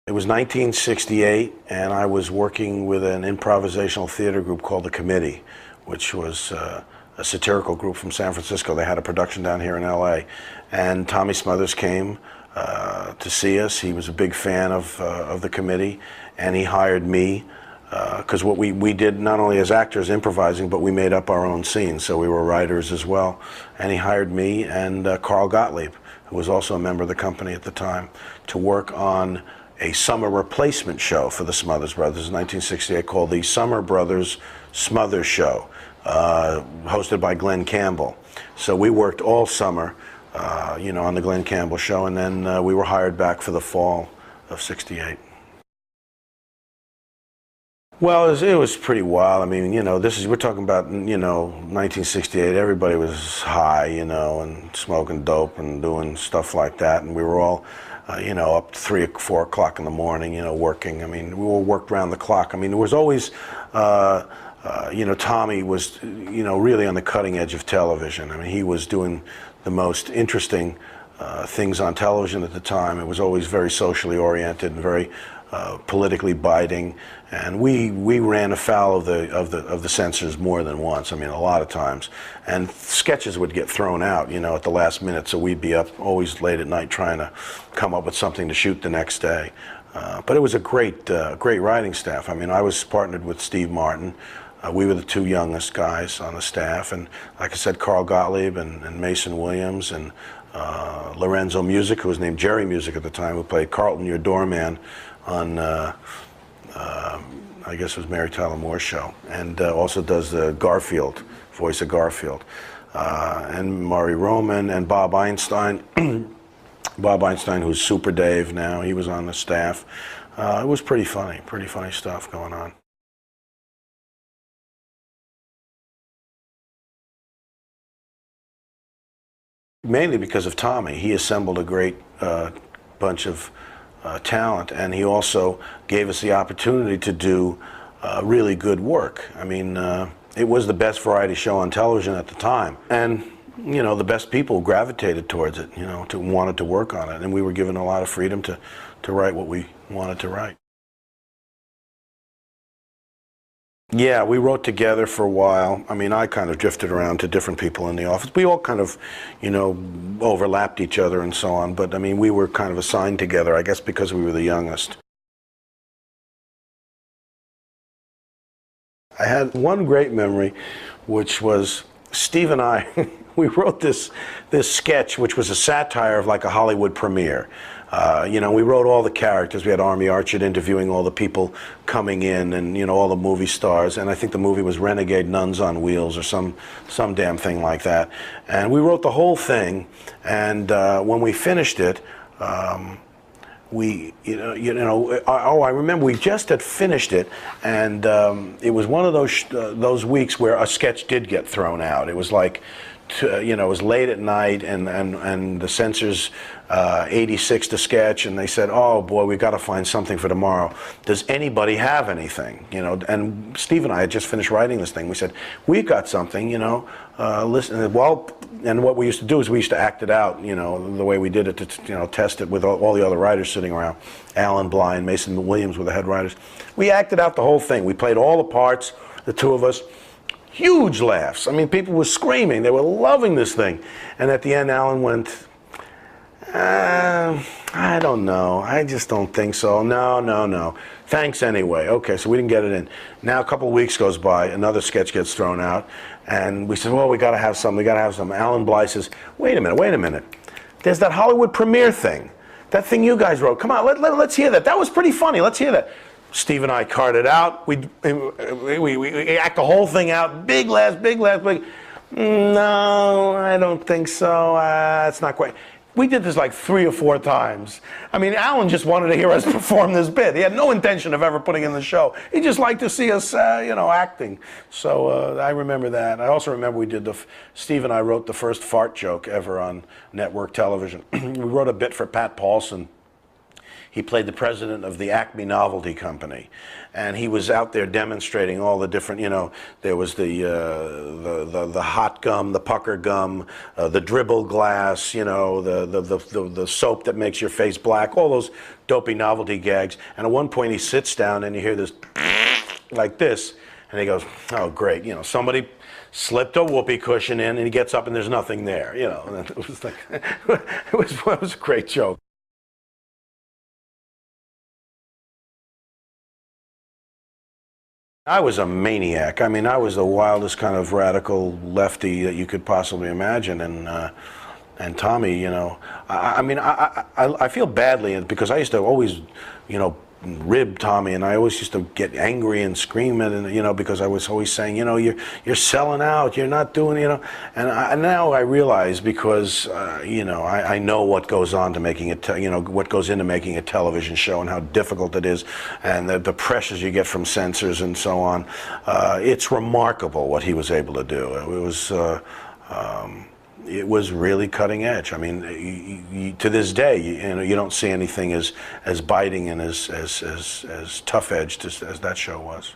It was 1968, and I was working with an improvisational theater group called The Committee, which was a satirical group from San Francisco. They had a production down here in LA, and Tommy Smothers came to see us. He was a big fan of The Committee, and he hired me because what we did not only as actors improvising, but we made up our own scenes, so we were writers as well. And he hired me and Carl Gottlieb, who was also a member of the company at the time, to work on a summer replacement show for the Smothers Brothers in 1968 called the Summer Brothers Smothers Show, hosted by Glenn Campbell. So we worked all summer, on the Glenn Campbell show, and then we were hired back for the fall of '68. Well, it was pretty wild. I mean, we're talking about, 1968. Everybody was high, and smoking dope and doing stuff like that, and we were all up to 3 or 4 o'clock in the morning, working. I mean, we all worked around the clock. I mean, there was always, Tommy was, really on the cutting edge of television. I mean, he was doing the most interesting things on television at the time. It was always very socially oriented and very politically biting, and we ran afoul of the censors more than once. I mean, a lot of times, and sketches would get thrown out, at the last minute. So we'd be up always late at night trying to come up with something to shoot the next day. But it was a great writing staff. I mean, I was partnered with Steve Martin. We were the two youngest guys on the staff, and like I said, Carl Gottlieb and Mason Williams and Lorenzo Music, who was named Jerry Music at the time, who played Carlton, your doorman, on I guess it was Mary Tyler Moore's show, and also does the Garfield, voice of Garfield, and Maury Roman and Bob Einstein. Bob Einstein, who's Super Dave now, he was on the staff. It was pretty funny stuff going on. Mainly because of Tommy. He assembled a great bunch of talent, and he also gave us the opportunity to do really good work. I mean, it was the best variety show on television at the time, and the best people gravitated towards it, wanted to work on it, and we were given a lot of freedom to write what we wanted to write. Yeah, we wrote together for a while. I mean, I kind of drifted around to different people in the office. We all kind of, overlapped each other and so on. But, I mean, we were kind of assigned together, I guess, because we were the youngest. I had one great memory, which was Steve and I, we wrote this sketch, which was a satire of like a Hollywood premiere. We wrote all the characters. We had Army Archerd interviewing all the people coming in, and all the movie stars. And I think the movie was Renegade Nuns on Wheels or some damn thing like that. And we wrote the whole thing. And when we finished it, I remember we just had finished it, and it was one of those weeks where a sketch did get thrown out. It was like, it was late at night, and the censors 86 the sketch, and they said, "Oh boy, we've got to find something for tomorrow. Does anybody have anything?" And Steve and I had just finished writing this thing. We said, "We've got something, listen." Well, and what we used to do is we used to act it out, the way we did it, to test it with all the other writers sitting around. Alan Bly and Mason Williams were the head writers. We acted out the whole thing. We played all the parts, the two of us. Huge laughs. I mean, people were screaming. They were loving this thing. And at the end, Alan went, I don't know. I just don't think so. No. Thanks anyway. Okay, so we didn't get it in. Now a couple of weeks goes by, another sketch gets thrown out, and we said, well, we got to have some. Alan Bly says, wait a minute. There's that Hollywood premiere thing. That thing you guys wrote. Come on, let's hear that. That was pretty funny. Let's hear that. Steve and I carted out. We act the whole thing out. Big laughs. No, I don't think so. It's not quite. We did this like 3 or 4 times. I mean, Alan just wanted to hear us perform this bit. He had no intention of ever putting in the show. He just liked to see us, acting. So I remember that. I also remember Steve and I wrote the first fart joke ever on network television. We wrote a bit for Pat Paulson. he played the president of the Acme Novelty Company, and he was out there demonstrating all the different, there was the hot gum, the pucker gum, the dribble glass, the soap that makes your face black, all those dopey novelty gags. And at one point he sits down and you hear this like this, and he goes, "Oh, great, somebody slipped a whoopee cushion in," and he gets up and there's nothing there, and it was like, it was a great joke. I was a maniac. I mean, I was the wildest kind of radical lefty that you could possibly imagine, and Tommy, I feel badly because I used to always, rib Tommy, and I always used to get angry and scream and because I was always saying, you're selling out, you're not doing, and now I realize because I know what goes on to making it, what goes into making a television show and how difficult it is, and the pressures you get from censors and so on. It's remarkable what he was able to do. It was really cutting edge. I mean, to this day, you don't see anything as biting and as tough edged as that show was.